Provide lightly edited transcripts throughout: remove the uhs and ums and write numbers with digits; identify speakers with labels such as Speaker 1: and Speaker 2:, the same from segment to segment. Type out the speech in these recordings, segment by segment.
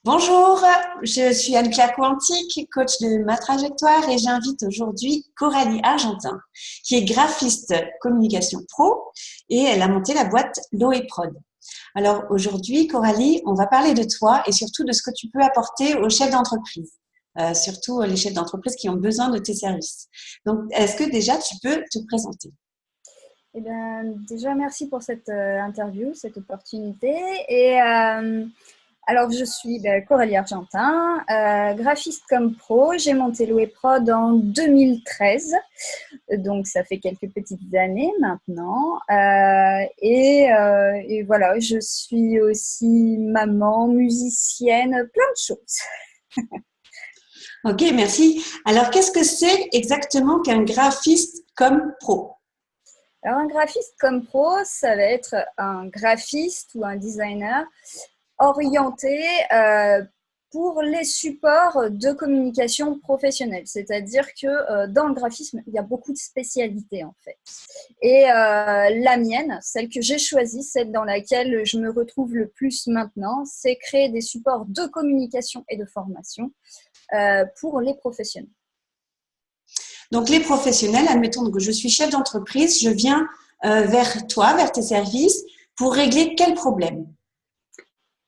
Speaker 1: Bonjour, je suis Anne-Claire Quantique, coach de Ma Trajectoire et j'invite aujourd'hui Coralie Argentin, qui est graphiste communication pro et elle a monté la boîte Loé Prod. Alors aujourd'hui, Coralie, on va parler de toi et surtout de ce que tu peux apporter aux chefs d'entreprise, surtout les chefs d'entreprise qui ont besoin de tes services. Donc, est-ce que déjà tu peux te présenter?
Speaker 2: Eh bien, déjà, merci pour cette interview, cette opportunité. Alors, je suis Coralie Argentin, graphiste comme pro. J'ai monté Loé Prod en 2013, donc ça fait quelques petites années maintenant. Et voilà, je suis aussi maman, musicienne, plein de choses.
Speaker 1: Ok, merci. Alors, qu'est-ce que c'est exactement qu'un graphiste comme pro?
Speaker 2: Alors, un graphiste comme pro, ça va être un graphiste ou un designer orienté pour les supports de communication professionnelle. C'est-à-dire que dans le graphisme, il y a beaucoup de spécialités en fait. Et la mienne, celle que j'ai choisie, celle dans laquelle je me retrouve le plus maintenant, c'est créer des supports de communication et de formation pour les professionnels.
Speaker 1: Donc, les professionnels, admettons que je suis chef d'entreprise, je viens vers toi, vers tes services, pour régler quel problème?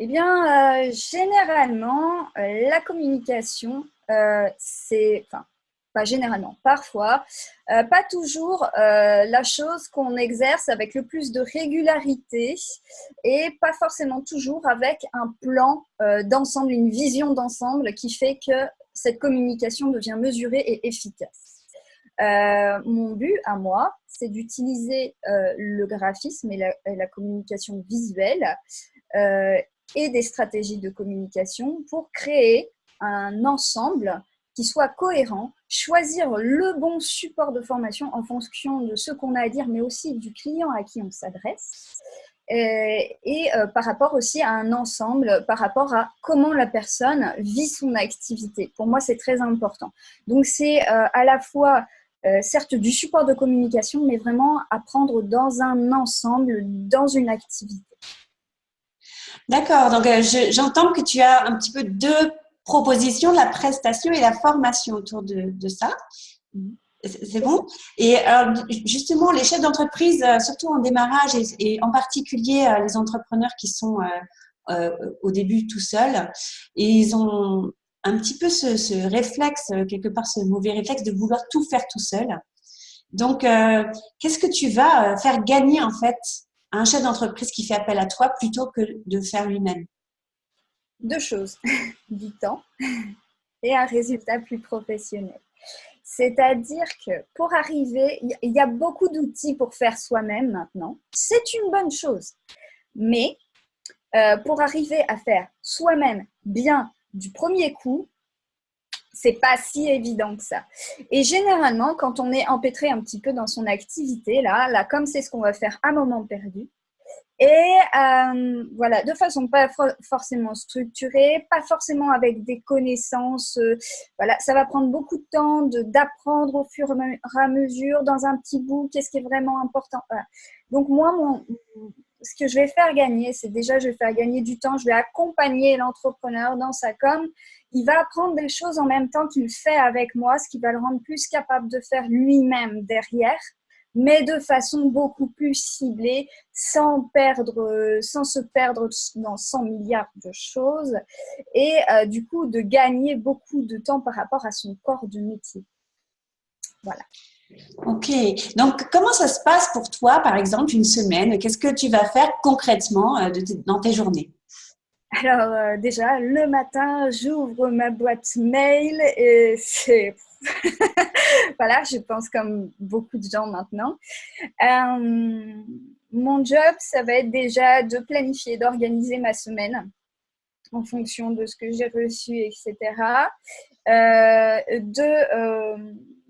Speaker 2: Eh bien, généralement, la communication, enfin, pas généralement, parfois, pas toujours la chose qu'on exerce avec le plus de régularité et pas forcément toujours avec un plan d'ensemble, une vision d'ensemble qui fait que cette communication devient mesurée et efficace. Mon but à moi, c'est d'utiliser le graphisme et la communication visuelle euh, et des stratégies de communication pour créer un ensemble qui soit cohérent, choisir le bon support de formation en fonction de ce qu'on a à dire, mais aussi du client à qui on s'adresse. Par rapport aussi à un ensemble, par rapport à comment la personne vit son activité. Pour moi, c'est très important. Donc, c'est à la fois certes du support de communication, mais vraiment à prendre dans un ensemble, dans une activité.
Speaker 1: D'accord, donc j'entends que tu as un petit peu deux propositions, la prestation et la formation autour de ça. C'est
Speaker 2: C'est ça.
Speaker 1: bon? Et alors, justement, les chefs d'entreprise, surtout en démarrage et en particulier les entrepreneurs qui sont au début tout seuls, et ils ont un petit peu ce réflexe, quelque part ce mauvais réflexe de vouloir tout faire tout seul. Donc, qu'est-ce que tu vas faire gagner en fait à un chef d'entreprise qui fait appel à toi plutôt que de faire lui-même?
Speaker 2: Deux choses, du temps et un résultat plus professionnel. C'est-à-dire que pour arriver, il y a beaucoup d'outils pour faire soi-même maintenant. C'est une bonne chose. Mais pour arriver à faire soi-même bien du premier coup, c'est pas si évident que ça. Et généralement, quand on est empêtré un petit peu dans son activité, là comme c'est ce qu'on va faire à moment perdu, et voilà, de façon pas forcément structurée, pas forcément avec des connaissances. Voilà, ça va prendre beaucoup de temps d'apprendre au fur et à mesure dans un petit bout qu'est-ce qui est vraiment important. Voilà. Donc moi, ce que je vais faire gagner, c'est déjà, je vais faire gagner du temps. Je vais accompagner l'entrepreneur dans sa com. Il va apprendre des choses en même temps qu'il fait avec moi, ce qui va le rendre plus capable de faire lui-même derrière, mais de façon beaucoup plus ciblée, sans se perdre dans 100 milliards de choses et du coup de gagner beaucoup de temps par rapport à son corps de métier. Voilà.
Speaker 1: Ok. Donc, comment ça se passe pour toi, par exemple, une semaine? Qu'est-ce que tu vas faire concrètement dans tes journées?
Speaker 2: Alors déjà, le matin, j'ouvre ma boîte mail et c'est... voilà, je pense comme beaucoup de gens maintenant. Euh, Mon job, ça va être déjà de planifier, d'organiser ma semaine en fonction de ce que j'ai reçu, etc.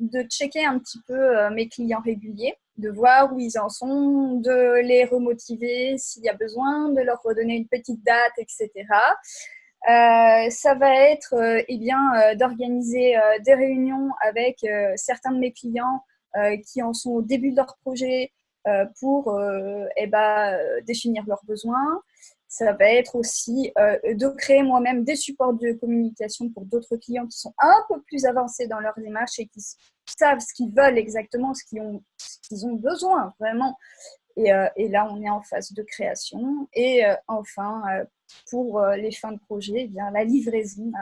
Speaker 2: De checker un petit peu mes clients réguliers, de voir où ils en sont, de les remotiver s'il y a besoin, de leur redonner une petite date, etc. Ça va être d'organiser des réunions avec certains de mes clients qui en sont au début de leur projet pour définir leurs besoins. Ça va être aussi de créer moi-même des supports de communication pour d'autres clients qui sont un peu plus avancés dans leurs démarches et qui savent ce qu'ils veulent exactement, ce qu'ils ont besoin vraiment. Et là, on est en phase de création. Et enfin, pour les fins de projet, eh bien, la livraison.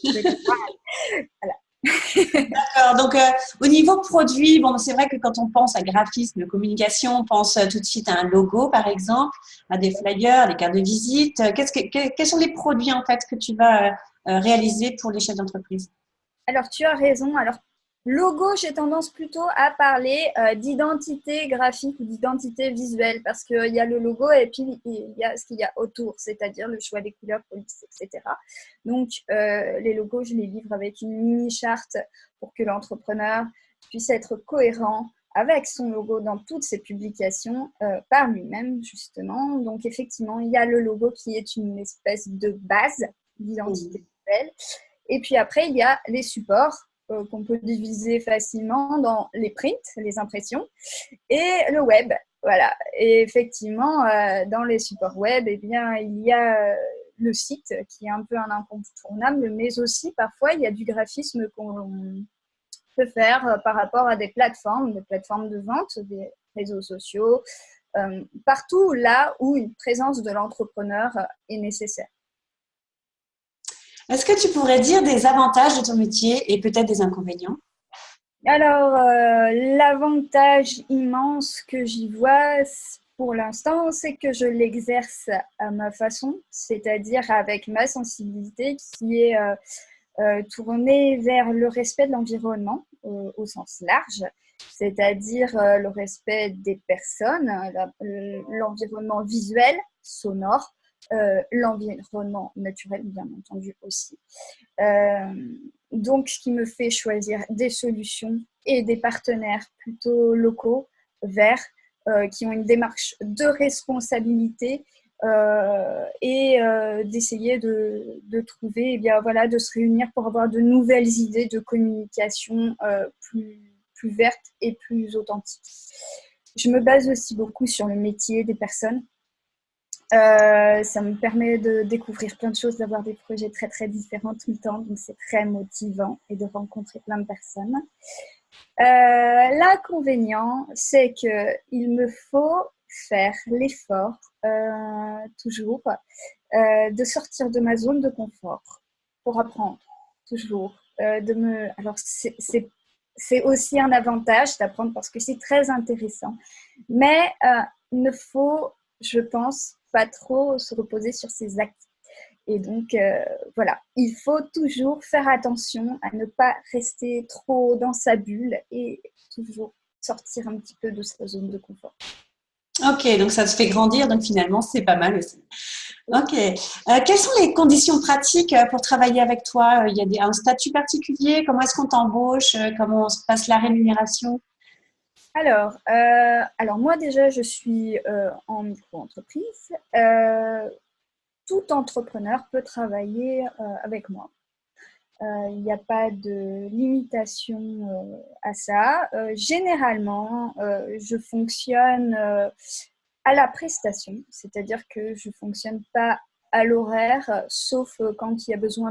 Speaker 2: Voilà.
Speaker 1: D'accord. Donc, au niveau produit, bon, c'est vrai que quand on pense à graphisme, communication, on pense tout de suite à un logo, par exemple, à des flyers, des cartes de visite. Quels sont les produits, en fait, que tu vas réaliser pour les chefs d'entreprise?
Speaker 2: Alors, tu as raison. Alors, logo, j'ai tendance plutôt à parler d'identité graphique ou d'identité visuelle parce qu'il y a le logo et puis il y a ce qu'il y a autour, c'est-à-dire le choix des couleurs, police, etc. Donc, les logos, je les livre avec une mini-charte pour que l'entrepreneur puisse être cohérent avec son logo dans toutes ses publications par lui-même, justement. Donc, effectivement, il y a le logo qui est une espèce de base d'identité visuelle. Et puis après, il y a les supports qu'on peut diviser facilement dans les prints, les impressions, et le web. Voilà. Et effectivement, dans les supports web, eh bien, il y a le site qui est un peu un incontournable, mais aussi parfois, il y a du graphisme qu'on peut faire par rapport à des plateformes de vente, des réseaux sociaux, partout là où une présence de l'entrepreneur est nécessaire.
Speaker 1: Est-ce que tu pourrais dire des avantages de ton métier et peut-être des inconvénients?
Speaker 2: Alors, l'avantage immense que j'y vois pour l'instant, c'est que je l'exerce à ma façon, c'est-à-dire avec ma sensibilité qui est tournée vers le respect de l'environnement au sens large, c'est-à-dire le respect des personnes, l'environnement visuel, sonore, l'environnement naturel, bien entendu aussi. Donc, ce qui me fait choisir des solutions et des partenaires plutôt locaux, verts, qui ont une démarche de responsabilité et d'essayer de trouver, eh bien, voilà, de se réunir pour avoir de nouvelles idées de communication plus vertes et plus authentiques. Je me base aussi beaucoup sur le métier des personnes. Ça me permet de découvrir plein de choses, d'avoir des projets très très différents tout le temps, donc c'est très motivant et de rencontrer plein de personnes. L'inconvénient, c'est qu'il me faut faire l'effort toujours de sortir de ma zone de confort pour apprendre, toujours. Alors c'est aussi un avantage d'apprendre parce que c'est très intéressant, mais il ne faut, je pense, pas trop se reposer sur ses acquis. Et donc, voilà, il faut toujours faire attention à ne pas rester trop dans sa bulle et toujours sortir un petit peu de sa zone de confort.
Speaker 1: Ok, donc ça te fait grandir, donc finalement, c'est pas mal aussi. Ok. Quelles sont les conditions pratiques pour travailler avec toi? Il y a un statut particulier? Comment est-ce qu'on t'embauche? Comment se passe la rémunération?
Speaker 2: Alors moi déjà, je suis en micro-entreprise. Tout entrepreneur peut travailler avec moi. Il n'y a pas de limitation à ça. Généralement, je fonctionne à la prestation, c'est-à-dire que je ne fonctionne pas à l'horaire, sauf quand il y a besoin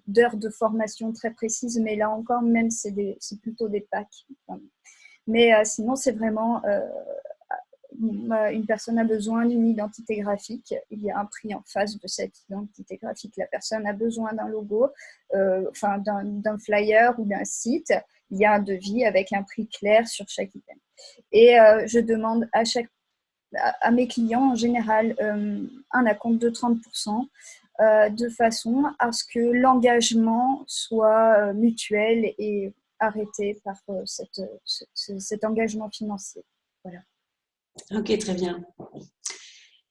Speaker 2: d'heures de formation très précises, mais là encore, même c'est plutôt des packs. Enfin, mais sinon, c'est vraiment une personne a besoin d'une identité graphique. Il y a un prix en face de cette identité graphique. La personne a besoin d'un logo, enfin d'un flyer ou d'un site. Il y a un devis avec un prix clair sur chaque item. Et je demande à mes clients en général un acompte de 30%. De façon à ce que l'engagement soit mutuel et arrêté par cet engagement financier. Voilà.
Speaker 1: Ok, très bien.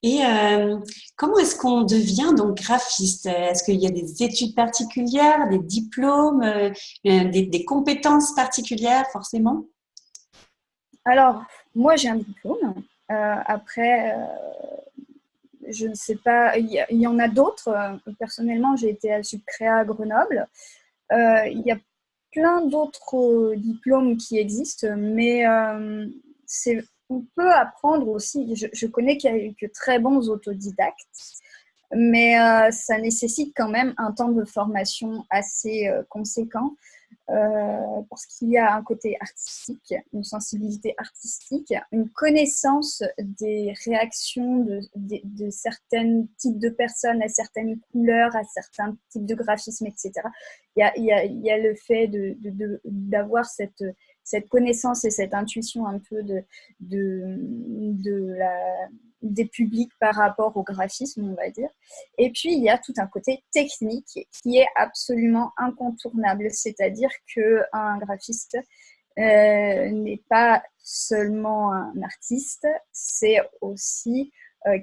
Speaker 1: Et comment est-ce qu'on devient donc graphiste? Est-ce qu'il y a des études particulières, des diplômes, des compétences particulières forcément?
Speaker 2: Alors, moi, j'ai un diplôme. Après, je ne sais pas, il y en a d'autres. Personnellement, j'ai été à Subcréa à Grenoble. Il y a plein d'autres diplômes qui existent, mais on peut apprendre aussi. Je connais quelques très bons autodidactes, mais ça nécessite quand même un temps de formation assez conséquent. Parce qu'il y a un côté artistique, une sensibilité artistique, une connaissance des réactions de certains types de personnes à certaines couleurs, à certains types de graphismes, etc. Il y a le fait d'avoir cette connaissance et cette intuition un peu des publics par rapport au graphisme, on va dire. Et puis, il y a tout un côté technique qui est absolument incontournable, c'est-à-dire qu'un graphiste n'est pas seulement un artiste, c'est aussi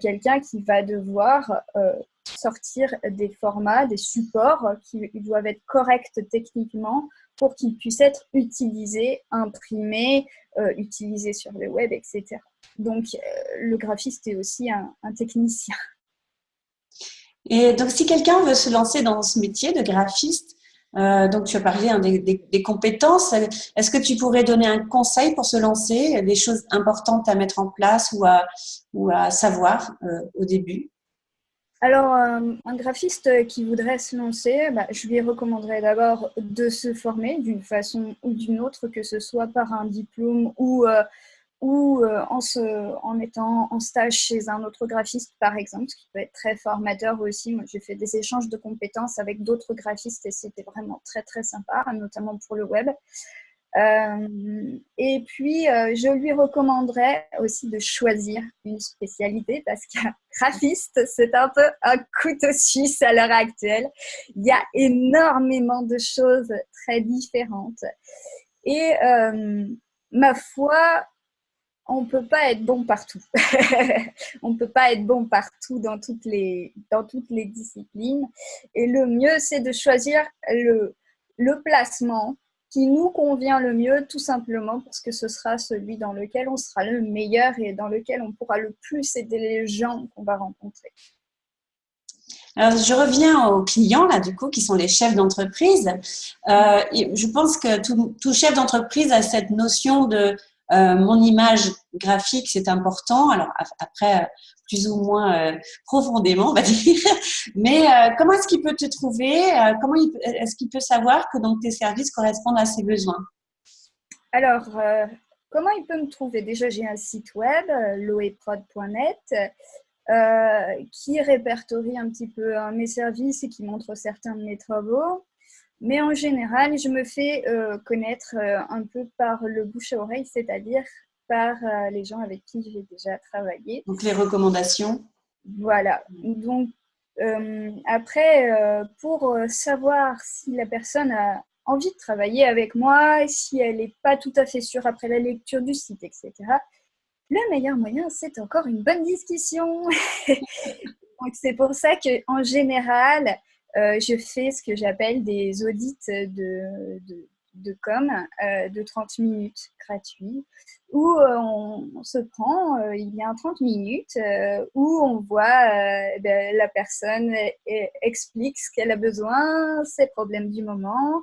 Speaker 2: quelqu'un qui va devoir sortir des formats, des supports qui doivent être corrects techniquement pour qu'ils puissent être utilisés, imprimés, utilisés sur le web, etc. Donc, le graphiste est aussi un technicien.
Speaker 1: Et donc, si quelqu'un veut se lancer dans ce métier de graphiste, donc tu as parlé des compétences, est-ce que tu pourrais donner un conseil pour se lancer, des choses importantes à mettre en place ou à savoir au début?
Speaker 2: Alors, un graphiste qui voudrait se lancer, je lui recommanderais d'abord de se former d'une façon ou d'une autre, que ce soit par un diplôme ou en étant en stage chez un autre graphiste, par exemple, ce qui peut être très formateur aussi. Moi, j'ai fait des échanges de compétences avec d'autres graphistes et c'était vraiment très, très sympa, notamment pour le web. Et puis, je lui recommanderais aussi de choisir une spécialité parce qu'un graphiste, c'est un peu un couteau suisse à l'heure actuelle. Il y a énormément de choses très différentes. Et ma foi, on ne peut pas être bon partout. On ne peut pas être bon partout dans toutes les disciplines. Et le mieux, c'est de choisir le placement qui nous convient le mieux, tout simplement parce que ce sera celui dans lequel on sera le meilleur et dans lequel on pourra le plus aider les gens qu'on va rencontrer.
Speaker 1: Alors, je reviens aux clients, là, du coup, qui sont les chefs d'entreprise. Je pense que tout chef d'entreprise a cette notion de mon image graphique, c'est important. Alors, après, plus ou moins profondément, on va dire. Mais comment est-ce qu'il peut te trouver? Comment est-ce qu'il peut savoir que donc, tes services correspondent à ses besoins?
Speaker 2: Alors, comment il peut me trouver? Déjà, j'ai un site web, loeprod.net. Qui répertorie un petit peu mes services et qui montre certains de mes travaux. Mais en général, je me fais connaître un peu par le bouche à oreille, c'est-à-dire par les gens avec qui j'ai déjà travaillé.
Speaker 1: Donc, les recommandations.
Speaker 2: Voilà. Donc, après, pour savoir si la personne a envie de travailler avec moi, si elle n'est pas tout à fait sûre après la lecture du site, etc., le meilleur moyen, c'est encore une bonne discussion. Donc, c'est pour ça qu'en général, je fais ce que j'appelle des audits de com de 30 minutes gratuits où on se prend, il y a 30 minutes où on voit la personne explique ce qu'elle a besoin, ses problèmes du moment.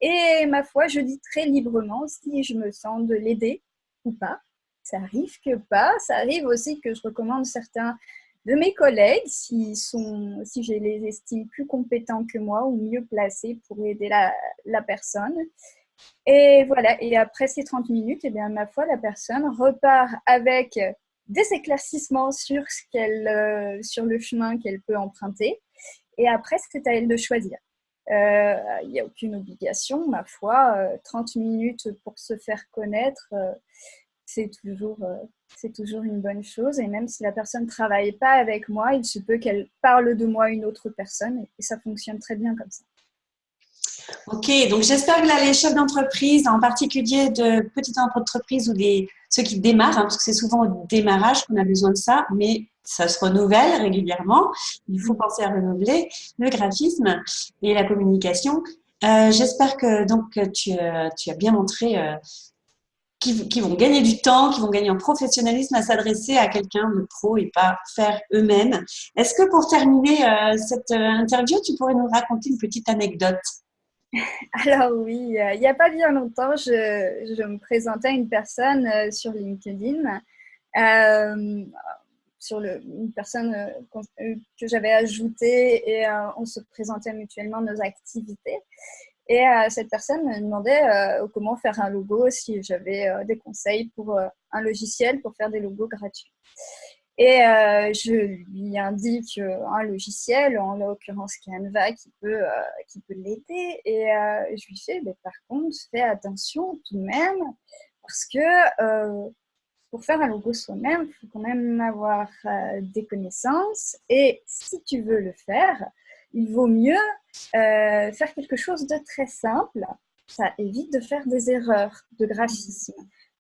Speaker 2: Et ma foi, je dis très librement si je me sens de l'aider ou pas. Ça arrive que pas. Ça arrive aussi que je recommande certains de mes collègues si je les estime plus compétents que moi ou mieux placés pour aider la personne. Et voilà. Et après ces 30 minutes, eh bien, ma foi, la personne repart avec des éclaircissements sur sur le chemin qu'elle peut emprunter. Et après, c'est à elle de choisir. Il n'y a aucune obligation, ma foi. 30 minutes pour se faire connaître, c'est toujours une bonne chose. Et même si la personne ne travaille pas avec moi, il se peut qu'elle parle de moi à une autre personne et ça fonctionne très bien comme ça.
Speaker 1: Ok, donc j'espère que là, les chefs d'entreprise, en particulier de petites entreprises ou ceux qui démarrent, parce que c'est souvent au démarrage qu'on a besoin de ça, mais ça se renouvelle régulièrement. Il faut penser à renouveler le graphisme et la communication. J'espère que donc tu as bien montré qui vont gagner du temps, qui vont gagner en professionnalisme à s'adresser à quelqu'un de pro et pas faire eux-mêmes. Est-ce que pour terminer cette interview, tu pourrais nous raconter une petite anecdote?
Speaker 2: Alors oui, il n'y a pas bien longtemps, je me présentais à une personne sur LinkedIn sur une personne que j'avais ajoutée et on se présentait mutuellement nos activités. Et cette personne me demandait comment faire un logo, si j'avais des conseils pour un logiciel pour faire des logos gratuits. Et je lui indique un logiciel, en l'occurrence Canva, qui peut l'aider. Et je lui fais, par contre, fais attention tout de même, parce que pour faire un logo soi-même, il faut quand même avoir des connaissances. Et si tu veux le faire, il vaut mieux faire quelque chose de très simple. Ça évite de faire des erreurs de graphisme.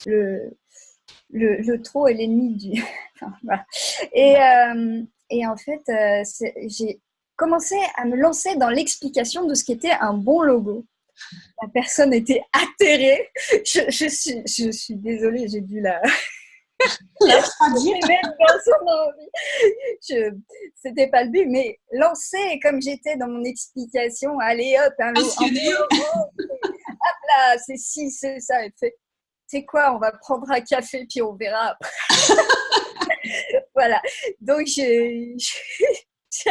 Speaker 2: Le trop est l'ennemi du... enfin, voilà. Et en fait, j'ai commencé à me lancer dans l'explication de ce qu'était un bon logo. La personne était atterrée. Je suis désolée, j'ai dû la...
Speaker 1: La traduire.
Speaker 2: dans son envie. C'était pas le but, mais lancer comme j'étais dans mon explication, allez hop, un logo, hop là, c'est ci, c'est ça. Et fait, c'est quoi, on va prendre un café puis on verra après. Voilà, donc j'ai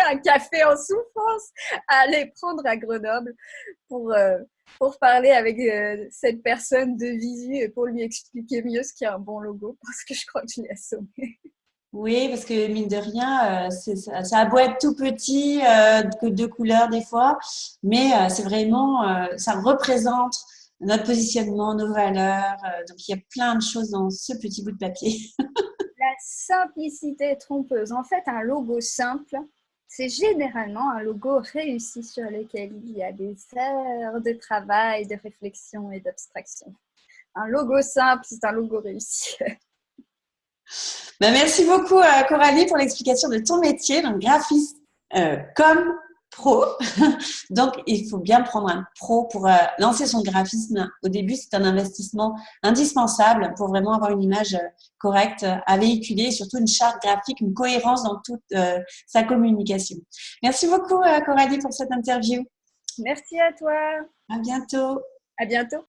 Speaker 2: un café en souffrance à aller prendre à Grenoble pour parler avec cette personne de visu et pour lui expliquer mieux ce qu'est un bon logo, parce que je crois que je l'ai assommé.
Speaker 1: Oui, parce que mine de rien, ça a beau être tout petit, que 2 couleurs des fois, mais c'est vraiment, ça représente notre positionnement, nos valeurs. Donc, il y a plein de choses dans ce petit bout de papier.
Speaker 2: La simplicité est trompeuse. En fait, un logo simple, c'est généralement un logo réussi sur lequel il y a des heures de travail, de réflexion et d'abstraction. Un logo simple, c'est un logo réussi.
Speaker 1: Merci beaucoup, Coralie, pour l'explication de ton métier, donc graphiste comme pro. Donc, il faut bien prendre un pro pour lancer son graphisme. Au début, c'est un investissement indispensable pour vraiment avoir une image correcte à véhiculer et surtout une charte graphique, une cohérence dans toute sa communication. Merci beaucoup, Coralie, pour cette interview.
Speaker 2: Merci à toi.
Speaker 1: À bientôt.
Speaker 2: À bientôt.